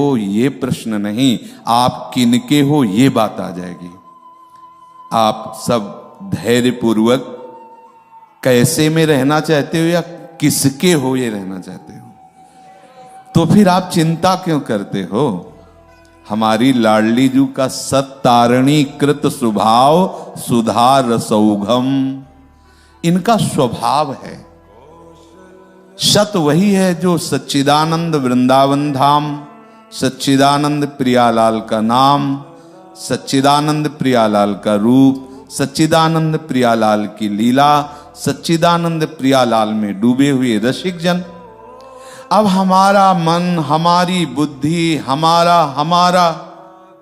हो ये प्रश्न नहीं, आप किनके हो ये बात आ जाएगी। आप सब धैर्यपूर्वक कैसे में रहना चाहते हो या किसके हो ये रहना चाहते हो, तो फिर आप चिंता क्यों करते हो। हमारी लाडली जू का सत्तारणी कृत स्वभाव सुधा रसौघम, इनका स्वभाव है। सत वही है जो सच्चिदानंद वृंदावन धाम, सच्चिदानंद प्रियालाल का नाम, सच्चिदानंद प्रियालाल का रूप, सच्चिदानंद प्रियालाल की लीला, सच्चिदानंद प्रियालाल में डूबे हुए रसिक जन। अब हमारा मन, हमारी बुद्धि, हमारा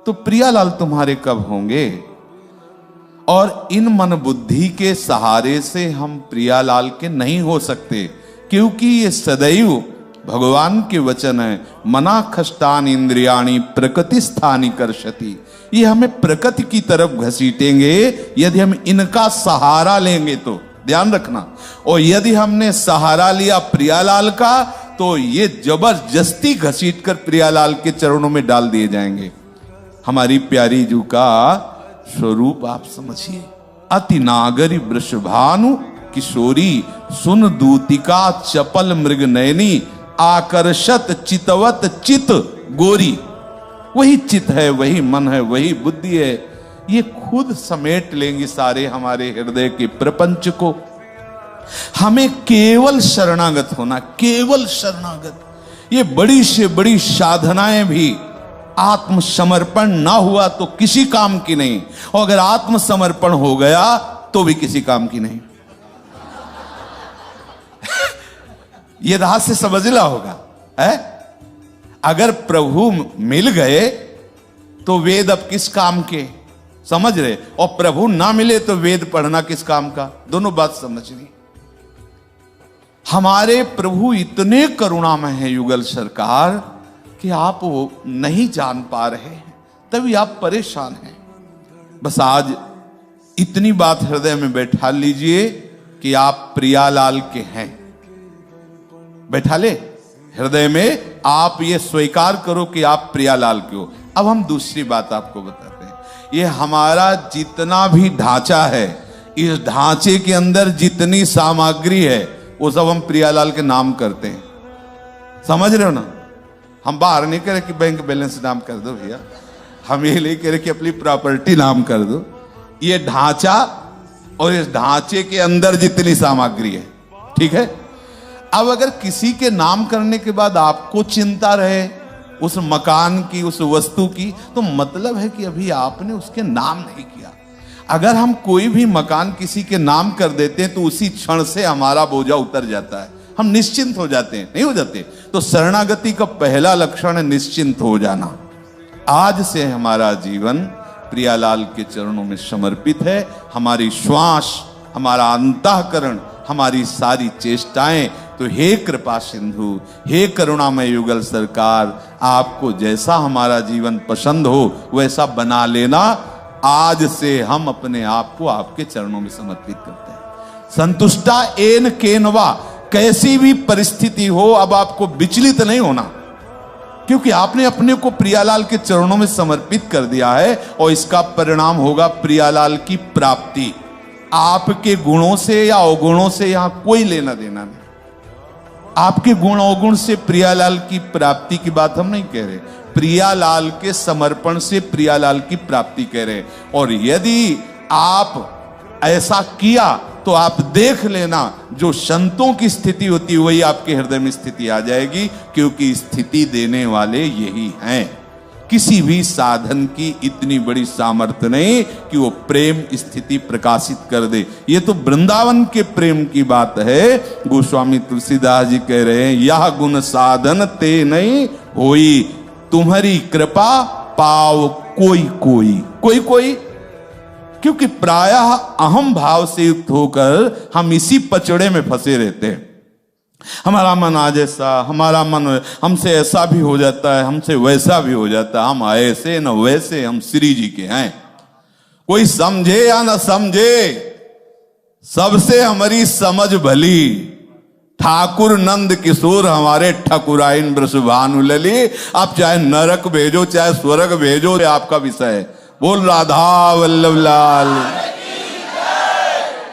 तो प्रियालाल तुम्हारे कब होंगे। और इन मन बुद्धि के सहारे से हम प्रियालाल के नहीं हो सकते, क्योंकि ये सदैव भगवान के वचन है, मना खष्टान इंद्रियाणी प्रकृति स्थानी कर्षति। ये हमें प्रकृति की तरफ घसीटेंगे यदि हम इनका सहारा लेंगे तो, ध्यान रखना। और यदि हमने सहारा लिया प्रियालाल का तो ये जबरदस्ती घसीटकर प्रियालाल के चरणों में डाल दिए जाएंगे। हमारी प्यारी जू का स्वरूप आप समझिए। अति नागरी वृषभानु किशोरी सुन दूतिका चपल मृग नयनी आकर्षत चितवत चित गोरी। वही चित है, वही मन है, वही बुद्धि है। ये खुद समेट लेंगी सारे हमारे हृदय के प्रपंच को। हमें केवल शरणागत होना, केवल शरणागत। ये बड़ी से बड़ी साधनाएं भी आत्मसमर्पण ना हुआ तो किसी काम की नहीं, और अगर आत्मसमर्पण हो गया तो भी किसी काम की नहीं। ये रहस्य समझना होगा है? अगर प्रभु मिल गए तो वेद अब किस काम के, समझ रहे, और प्रभु ना मिले तो वेद पढ़ना किस काम का, दोनों बात समझनी। हमारे प्रभु इतने करुणामय हैं युगल सरकार कि आप वो नहीं जान पा रहे हैं, तभी आप परेशान हैं। बस आज इतनी बात हृदय में बैठा लीजिए कि आप प्रियालाल के हैं। बैठा ले हृदय में, आप ये स्वीकार करो कि आप प्रियालाल के हो। अब हम दूसरी बात आपको बताते हैं। ये हमारा जितना भी ढांचा है, इस ढांचे के अंदर जितनी सामग्री है वो सब हम प्रियालाल के नाम करते हैं। समझ रहे हो ना? हम बाहर नहीं कह रहे कि बैंक बैलेंस नाम कर दो भैया, हम ये नहीं कह रहे कि अपनी प्रॉपर्टी नाम कर दो। ये ढांचा और इस ढांचे के अंदर जितनी सामग्री है, ठीक है। अब अगर किसी के नाम करने के बाद आपको चिंता रहे उस मकान की, उस वस्तु की, तो मतलब है कि अभी आपने उसके नाम नहीं किया। अगर हम कोई भी मकान किसी के नाम कर देते हैं तो उसी क्षण से हमारा बोझा उतर जाता है, हम निश्चिंत हो जाते हैं, नहीं हो जाते? तो शरणागति का पहला लक्षण है निश्चिंत हो जाना। आज से हमारा जीवन प्रियालाल के चरणों में समर्पित है। हमारी श्वास, हमारा अंतःकरण, हमारी सारी चेष्टाएं, तो हे कृपा सिंधु, हे करुणामय युगल सरकार, आपको जैसा हमारा जीवन पसंद हो वैसा बना लेना। आज से हम अपने आप को आपके चरणों में समर्पित करते हैं। संतुष्टा एन केनवा, कैसी भी परिस्थिति हो अब आपको विचलित नहीं होना, क्योंकि आपने अपने को प्रियालाल के चरणों में समर्पित कर दिया है। और इसका परिणाम होगा प्रियालाल की प्राप्ति। आपके गुणों से या अवगुणों से यहां कोई लेना देना नहीं। आपके गुण अवगुण से प्रियालाल की प्राप्ति की बात हम नहीं कह रहे, प्रियालाल के समर्पण से प्रियालाल की प्राप्ति कह रहे। और यदि आप ऐसा किया तो आप देख लेना, जो संतों की स्थिति होती है वही आपके हृदय में स्थिति आ जाएगी, क्योंकि स्थिति देने वाले यही हैं। किसी भी साधन की इतनी बड़ी सामर्थ्य नहीं कि वो प्रेम स्थिति प्रकाशित कर दे। ये तो वृंदावन के प्रेम की बात है। गोस्वामी तुलसीदास जी कह रहे हैं, यह गुण साधन ते नहीं होई, तुम्हारी कृपा पाव कोई कोई, कोई कोई। क्योंकि प्रायः अहम भाव से युक्त होकर हम इसी पचड़े में फंसे रहते हैं। हमारा मन आज ऐसा, हमारा मन हमसे ऐसा भी हो जाता है, हमसे वैसा भी हो जाता है, हम ऐसे न वैसे, हम श्री जी के हैं। कोई समझे या न समझे, सबसे हमारी समझ भली, ठाकुर नंद किशोर हमारे ठकुराइन वृषभानु लली। आप चाहे नरक भेजो चाहे स्वर्ग भेजो, आपका विषय है। बोल राधा वल्लभ लाल।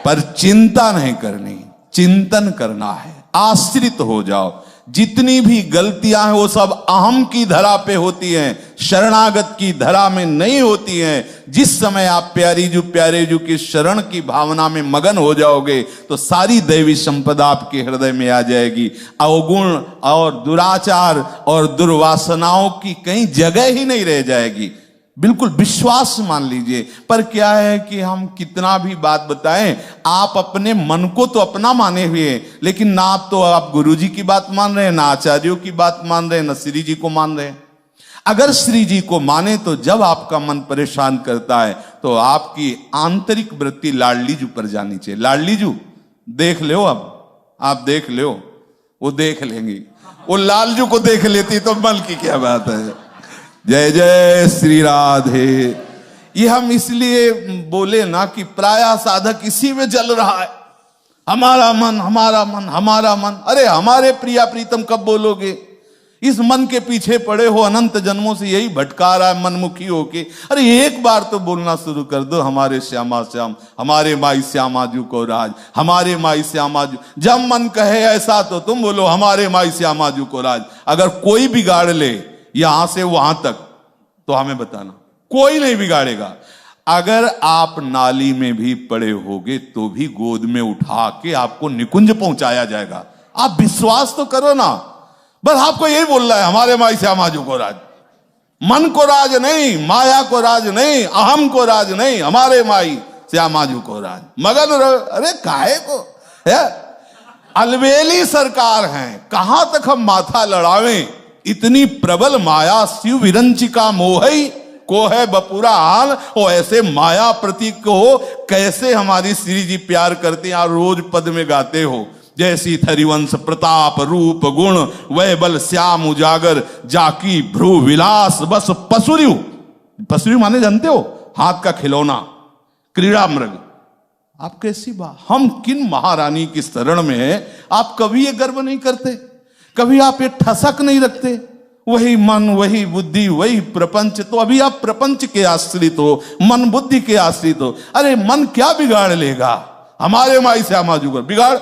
पर चिंता नहीं करनी, चिंतन करना है। आश्रित हो जाओ। जितनी भी गलतियां हैं वो सब अहम की धरा पे होती हैं, शरणागत की धरा में नहीं होती हैं। जिस समय आप प्यारे जू की शरण की भावना में मगन हो जाओगे तो सारी दैवी संपदा आपके हृदय में आ जाएगी। अवगुण और दुराचार और दुर्वासनाओं की कहीं जगह ही नहीं रह जाएगी। बिल्कुल विश्वास मान लीजिए। पर क्या है कि हम कितना भी बात बताएं, आप अपने मन को तो अपना माने हुए हैं, लेकिन ना तो आप गुरु जी की बात मान रहे हैं, ना आचार्यों की बात मान रहे हैं, ना श्री जी को मान रहे हैं। अगर श्री जी को माने तो जब आपका मन परेशान करता है तो आपकी आंतरिक वृत्ति लाडली जू पर जानी चाहिए। लाडली जू देख लो, अब आप देख लो, वो देख लेंगी। वो लालजू को देख लेती तो मन की क्या बात है। जय जय श्री राधे। ये हम इसलिए बोले ना कि प्राय साधक इसी में जल रहा है, हमारा मन हमारा मन हमारा मन। अरे हमारे प्रिया प्रीतम कब बोलोगे? इस मन के पीछे पड़े हो, अनंत जन्मों से यही भटका रहा है मनमुखी होके। अरे एक बार तो बोलना शुरू कर दो, हमारे श्यामा श्याम, हमारे माई श्यामाजू को राज, हमारे माई श्यामाजू। जब मन कहे ऐसा तो तुम बोलो हमारे माई श्यामाजू को राज। अगर कोई बिगाड़ ले यहां से वहां तक तो हमें बताना, कोई नहीं बिगाड़ेगा। अगर आप नाली में भी पड़े होगे तो भी गोद में उठा के आपको निकुंज पहुंचाया जाएगा। आप विश्वास तो करो ना। बस आपको यही बोल रहा है हमारे माई श्यामाजू को राज। मन को राज नहीं, माया को राज नहीं, अहम को राज नहीं, हमारे माई श्यामाजू को राज। मगन अरे काहे को है? अलबेली सरकार है, कहां तक हम माथा लड़ावें? इतनी प्रबल माया शिव विरंचिका मोहई को है बपुरा हाल। और ऐसे माया प्रतीक को कैसे हमारी श्री जी प्यार करते हैं, रोज पद में गाते हो। जैसी थरिवंश प्रताप रूप गुण वह बल श्याम उजागर जाकी भ्रू विलास बस पसुरु। पसुरु माने जानते हो? हाथ का खिलौना, क्रीड़ा मृग। आप कैसी बात, हम किन महारानी की शरण में है, आप कभी ये गर्व नहीं करते? कभी आप ये ठसक नहीं रखते? वही मन वही बुद्धि वही प्रपंच। तो अभी आप प्रपंच के आश्रित हो, मन बुद्धि के आश्रित हो। अरे मन क्या बिगाड़ लेगा? हमारे माई श्यामाजू को बिगाड़,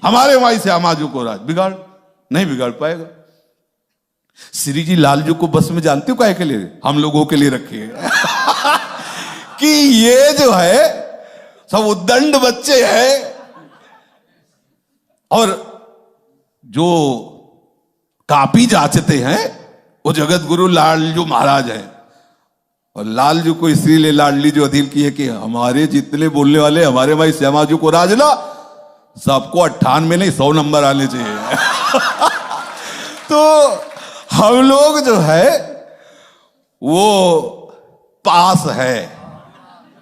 हमारे माई श्यामाजू को राज बिगाड़, नहीं बिगाड़ पाएगा। श्री जी लालजू को बस में जानते हो काहे के लिए? हम लोगों के लिए रखे हैं कि ये जो है सब उद्दंड बच्चे हैं और जो कापी जांचते हैं वो जगत गुरु लालजू महाराज हैं। और लालजू को इसीलिए लाडली जो अधील की है कि हमारे जितने बोलने वाले हमारे भाई श्यामाजू को राज ला, सबको 98 नहीं 100 नंबर आने चाहिए तो हम लोग जो है वो पास है।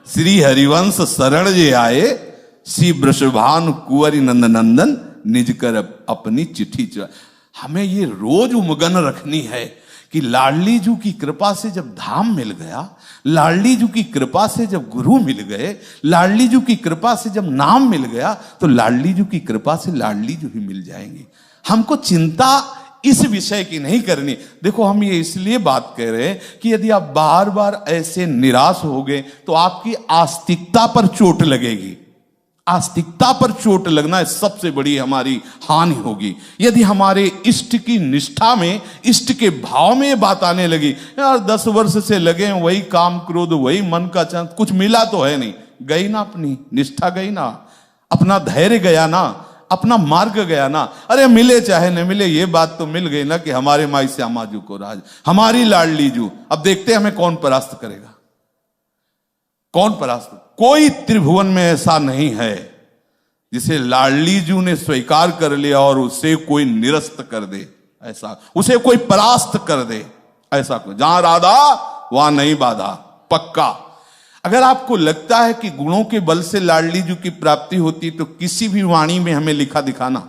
श्री हरिवंश शरण जे आए, श्री वृषभानु कुंवरी नंद नंदन निज कर अपनी चिट्ठी चला। हमें ये रोज उमगन रखनी है कि लाडली जू की कृपा से जब धाम मिल गया, लाडली जू की कृपा से जब गुरु मिल गए, लाडली जू की कृपा से जब नाम मिल गया, तो लाडली जू की कृपा से लाडली जू ही मिल जाएंगे। हमको चिंता इस विषय की नहीं करनी। देखो हम ये इसलिए बात कह रहे हैं कि यदि आप बार बार ऐसे निराश हो गए तो आपकी आस्तिकता पर चोट लगेगी। आस्तिकता पर चोट लगना सबसे बड़ी हमारी हानि होगी। यदि हमारे इष्ट की निष्ठा में, इष्ट के भाव में ये बात आने लगी, यार 10 वर्ष से लगे वही काम क्रोध वही मन का चंद, कुछ मिला तो है नहीं, गई ना अपनी निष्ठा, गई ना अपना धैर्य, गया ना अपना मार्ग, गया ना। अरे मिले चाहे न मिले ये बात तो मिल गई ना कि हमारे माई श्यामाजू को राज, हमारी लाडली जू। अब देखते हैं हमें कौन परास्त करेगा, कौन परास्त। कोई त्रिभुवन में ऐसा नहीं है जिसे लाडली जू ने स्वीकार कर लिया और उसे कोई निरस्त कर दे, ऐसा उसे कोई परास्त कर दे, ऐसा कोई। जहां राधा वहां नहीं बाधा, पक्का। अगर आपको लगता है कि गुणों के बल से लाडली जू की प्राप्ति होती तो किसी भी वाणी में हमें लिखा दिखाना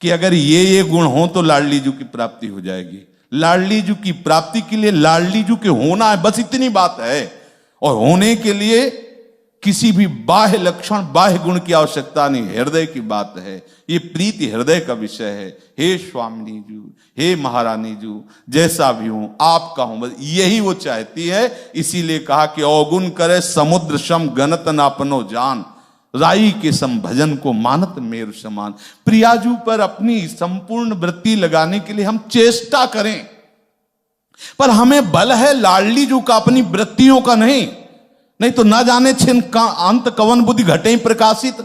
कि अगर ये गुण हो तो लाडली जू की प्राप्ति हो जाएगी। लाडली जू की प्राप्ति के लिए लाडली जू के होना है, बस इतनी बात है। और होने के लिए किसी भी बाह्य लक्षण, बाह्य गुण की आवश्यकता नहीं, हृदय की बात है। ये प्रीति हृदय का विषय है। हे स्वामिनी जी, हे महारानी जी, जैसा भी हूं आपका हूं, बस यही वो चाहती है। इसीलिए कहा कि अवगुण करे समुद्र सम गणत न अपनो जान, राई के सम भजन को मानत मेरु समान। प्रियाजू पर अपनी संपूर्ण वृत्ति लगाने के लिए हम चेष्टा करें, पर हमें बल है लाडली जू का, अपनी वृत्तियों का नहीं तो ना जाने छिन का अंत कवन बुद्धि घटे प्रकाशित।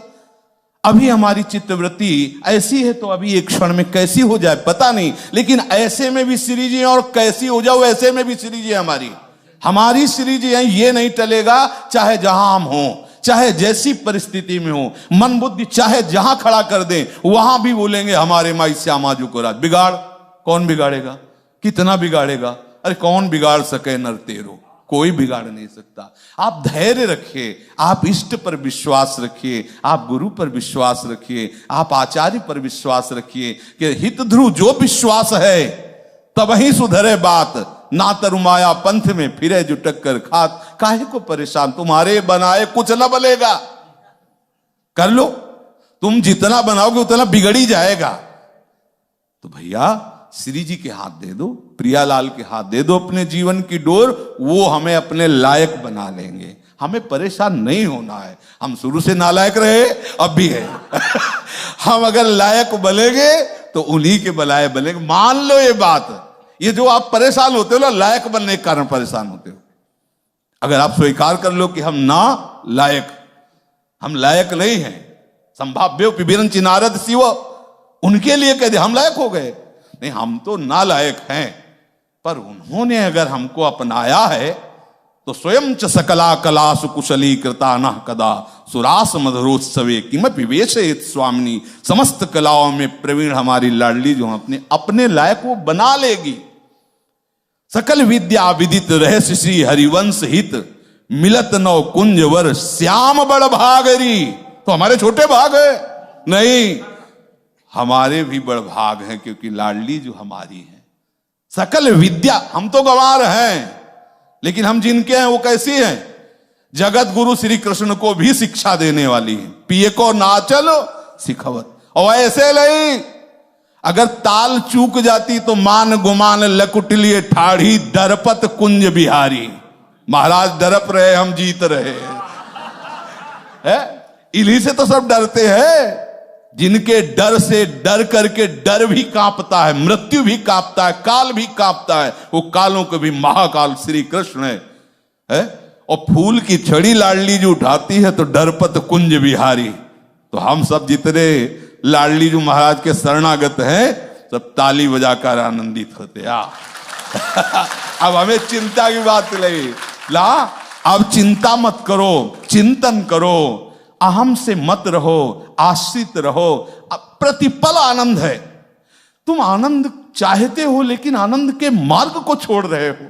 अभी हमारी चित्तवृत्ति ऐसी है तो अभी एक क्षण में कैसी हो जाए पता नहीं, लेकिन ऐसे में भी श्री जी और कैसी हो जाओ ऐसे में भी श्री जी हमारी श्री जी है। ये नहीं टलेगा, चाहे जहां हम हों, चाहे जैसी परिस्थिति में हो, मन बुद्धि चाहे जहां खड़ा कर दें, वहां भी बोलेंगे हमारे माई श्यामा जी को राज। बिगाड़ कौन बिगाड़ेगा, कितना बिगाड़ेगा? अरे कौन बिगाड़ सके नर तेरो, कोई बिगाड़ नहीं सकता। आप धैर्य रखिए, आप इष्ट पर विश्वास रखिए, आप गुरु पर विश्वास रखिए, आप आचार्य पर विश्वास रखिए कि हित ध्रुव जो विश्वास है तब ही सुधरे बात, ना तरुमाया पंथ में फिरे जुटक कर खात। काहे को परेशान, तुम्हारे बनाए कुछ न बलेगा, कर लो, तुम जितना बनाओगे उतना बिगड़ ही जाएगा। तो भैया श्री जी के हाथ दे दो, प्रियालाल के हाथ दे दो अपने जीवन की डोर, वो हमें अपने लायक बना लेंगे। हमें परेशान नहीं होना है। हम शुरू से नालायक रहे, अब भी है। हम अगर लायक बनेंगे तो उन्हीं के बलाए बनेंगे। मान लो ये बात, ये जो आप परेशान होते हो ना, लायक बनने के कारण परेशान होते हो। अगर आप स्वीकार कर लो कि हम हम लायक नहीं हैं, संभाव्य पिबीरन चिनारद शिव, उनके लिए कह दे हम लायक हो गए, नहीं हम तो नालायक हैं। पर उन्होंने अगर हमको अपनाया है तो स्वयं च सकला कला सुकुशली कृता न कदा सुरास मधुरोत्सवे किमपि वेशयेत स्वामिनी। समस्त कलाओं में प्रवीण हमारी लाडली जो अपने लायक वो बना लेगी। सकल विद्या विदित रहस्य श्री हरिवंश हित, मिलत नौ कुंज वर श्याम बड़ भागरी। तो हमारे छोटे भाग है नहीं, हमारे भी बड़ भाग हैं, क्योंकि लाडली जो हमारी है। सकल विद्या, हम तो गंवार हैं, लेकिन हम जिनके हैं वो कैसी हैं? जगत गुरु श्री कृष्ण को भी शिक्षा देने वाली है। पिए को नाचल सिखवत, और ऐसे नहीं अगर ताल चूक जाती तो मान गुमान लकुटलिए ठाढ़ी, दरपत कुंज बिहारी। महाराज दरप रहे, हम जीत रहे हैं। इन्हीं से तो सब डरते हैं, जिनके डर से डर करके डर भी कांपता है, मृत्यु भी कांपता है, काल भी कांपता है। वो कालों के भी महाकाल श्री कृष्ण है? और फूल की छड़ी लाडली जो उठाती है तो डरपत कुंज बिहारी। तो हम सब जितने लाडली जो महाराज के शरणागत हैं, सब ताली बजाकर आनंदित होते। अब हमें चिंता की बात नहीं ला, अब चिंता मत करो, चिंतन करो, अहम से मत रहो, आश्रित रहो। प्रतिपल आनंद है। तुम आनंद चाहते हो, लेकिन आनंद के मार्ग को छोड़ रहे हो,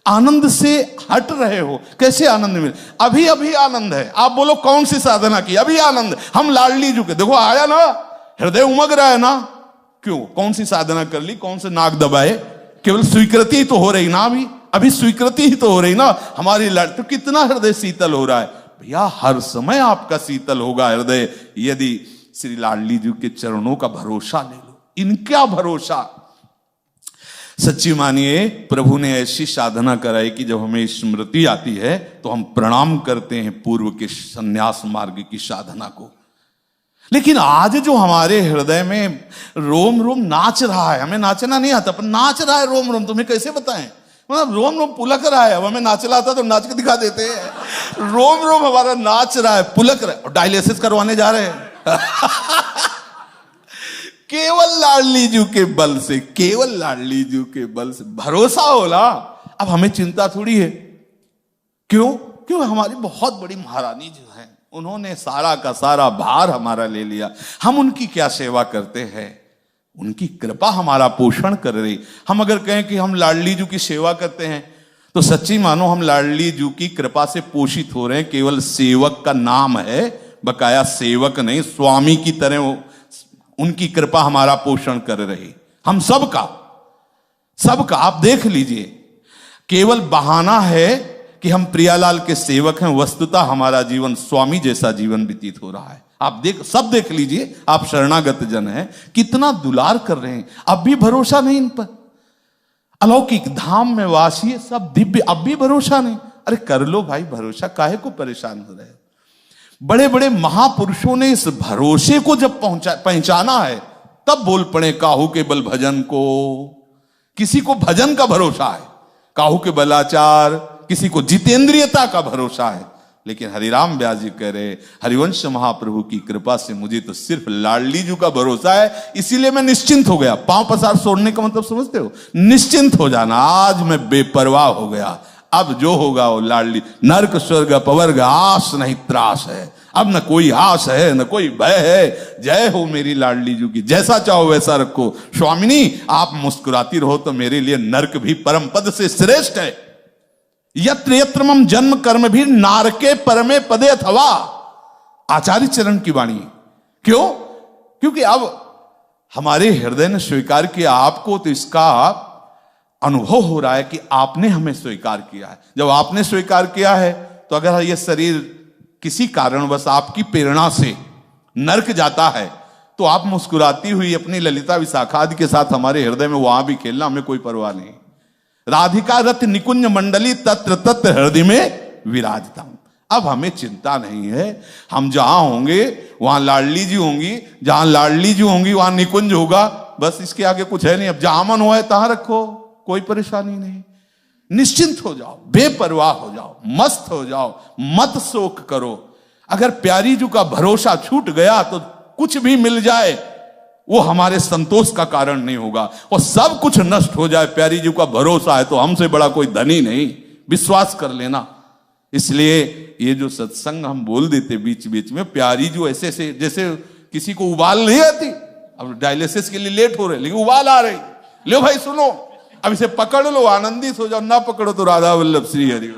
आनंद से हट रहे हो। कैसे आनंद मिले? अभी अभी आनंद है। आप बोलो कौन सी साधना की? अभी आनंद। हम लाडली झुके, देखो आया ना, हृदय उमग रहा है ना। क्यों? कौन सी साधना कर ली, कौन से नाक दबाए? केवल स्वीकृति तो हो रही ना, अभी स्वीकृति ही तो हो रही ना हमारी लाड। तो कितना हृदय शीतल हो रहा है भैया। हर समय आपका शीतल होगा हृदय, यदि श्री लाडली जी के चरणों का भरोसा ले लो। इनका भरोसा, सच्ची मानिए प्रभु ने ऐसी साधना कराई कि जब हमें स्मृति आती है तो हम प्रणाम करते हैं पूर्व के संन्यास मार्ग की साधना को। लेकिन आज जो हमारे हृदय में रोम रोम नाच रहा है, हमें नाचना नहीं आता पर नाच रहा है रोम रोम, तुम्हें कैसे बताएं? मतलब रोम रोम पुलक रहा है। अब हमें नाचना आता तो नाच के दिखा देते हैं। रोम रोम हमारा नाच रहा है, पुलक रहा है, और डायलिसिस करवाने जा रहे हैं। केवल लाडली जी के बल से, केवल लाडली जी के बल से भरोसा होला। अब हमें चिंता थोड़ी है। क्यों? क्यों? हमारी बहुत बड़ी महारानी जो है, उन्होंने सारा का सारा भार हमारा ले लिया। हम उनकी क्या सेवा करते हैं? उनकी कृपा हमारा पोषण कर रही। हम अगर कहें कि हम लाडली जी की सेवा करते हैं तो सच्ची मानो हम लाडली जी की कृपा से पोषित हो रहे हैं। केवल सेवक का नाम है, बकाया सेवक नहीं। स्वामी की तरह उनकी कृपा हमारा पोषण कर रही। हम सबका आप देख लीजिए, केवल बहाना है कि हम प्रियालाल के सेवक हैं, वस्तुतः हमारा जीवन स्वामी जैसा जीवन व्यतीत हो रहा है। आप सब देख लीजिए, आप शरणागत जन हैं, कितना दुलार कर रहे हैं, अब भी भरोसा नहीं इन पर। अलौकिक धाम में वासी है, सब दिव्य, अब भी भरोसा नहीं। अरे कर लो भाई भरोसा, काहे को परेशान हो रहे हो। बड़े बड़े महापुरुषों ने इस भरोसे को जब पहचाना है, तब बोल पड़े काहू के बल भजन को। किसी को भजन का भरोसा है, काहू के बलाचार, किसी को जितेंद्रियता का भरोसा है। लेकिन हरिराम व्यास जी कह रहे, हरिवंश महाप्रभु की कृपा से मुझे तो सिर्फ लाडली जी का भरोसा है, इसीलिए मैं निश्चिंत हो गया। पांव पसार छोड़ने का मतलब समझते हो, निश्चिंत हो जाना। आज मैं बेपरवाह हो गया, अब जो होगा वो लाडली। नर्क स्वर्ग अपवर्ग आस नहीं त्रास है, अब न कोई आस है न कोई भय है। जय हो मेरी लाडली जी की, जैसा चाहो वैसा रखो। स्वामिनी आप मुस्कुराती रहो तो मेरे लिए नर्क भी परम पद से श्रेष्ठ है। यत्र यत्र मम जन्म कर्म भी नारके परमे पदे अथवा, आचार्य चरण की वाणी। क्यों? क्योंकि अब हमारे हृदय ने स्वीकार किया आपको, तो इसका अनुभव हो रहा है कि आपने हमें स्वीकार किया है। जब आपने स्वीकार किया है, तो अगर यह शरीर किसी कारणवश आपकी प्रेरणा से नरक जाता है, तो आप मुस्कुराती हुई अपनी ललिता विशाखादि के साथ हमारे हृदय में वहां भी खेलना, हमें कोई परवाह नहीं। राधिका रथ निकुंज मंडली तत्र तत्र हृदय में विराजता। अब हमें चिंता नहीं है, हम जहां होंगे वहां लाडली जी होंगी, जहां लाडली जी होंगी वहां निकुंज होगा, बस इसके आगे कुछ है नहीं। अब जहां मन हो तहां रखो, कोई परेशानी नहीं। निश्चिंत हो जाओ, बेपरवाह हो जाओ, मस्त हो जाओ, मत शोक करो। अगर प्यारी जी का भरोसा छूट गया तो कुछ भी मिल जाए वो हमारे संतोष का कारण नहीं होगा, और सब कुछ नष्ट हो जाए, प्यारी जी का भरोसा है तो हमसे बड़ा कोई धनी नहीं, विश्वास कर लेना। इसलिए ये जो सत्संग हम बोल देते बीच बीच में, प्यारी जी ऐसे से जैसे किसी को उबाल नहीं आती। अब डायलिसिस के लिए लेट हो रहे लेकिन उबाल आ रही, लो भाई सुनो, अब इसे पकड़ लो, आनंदित हो जाओ, ना पकड़ो तो राधा वल्लभ श्री हरि।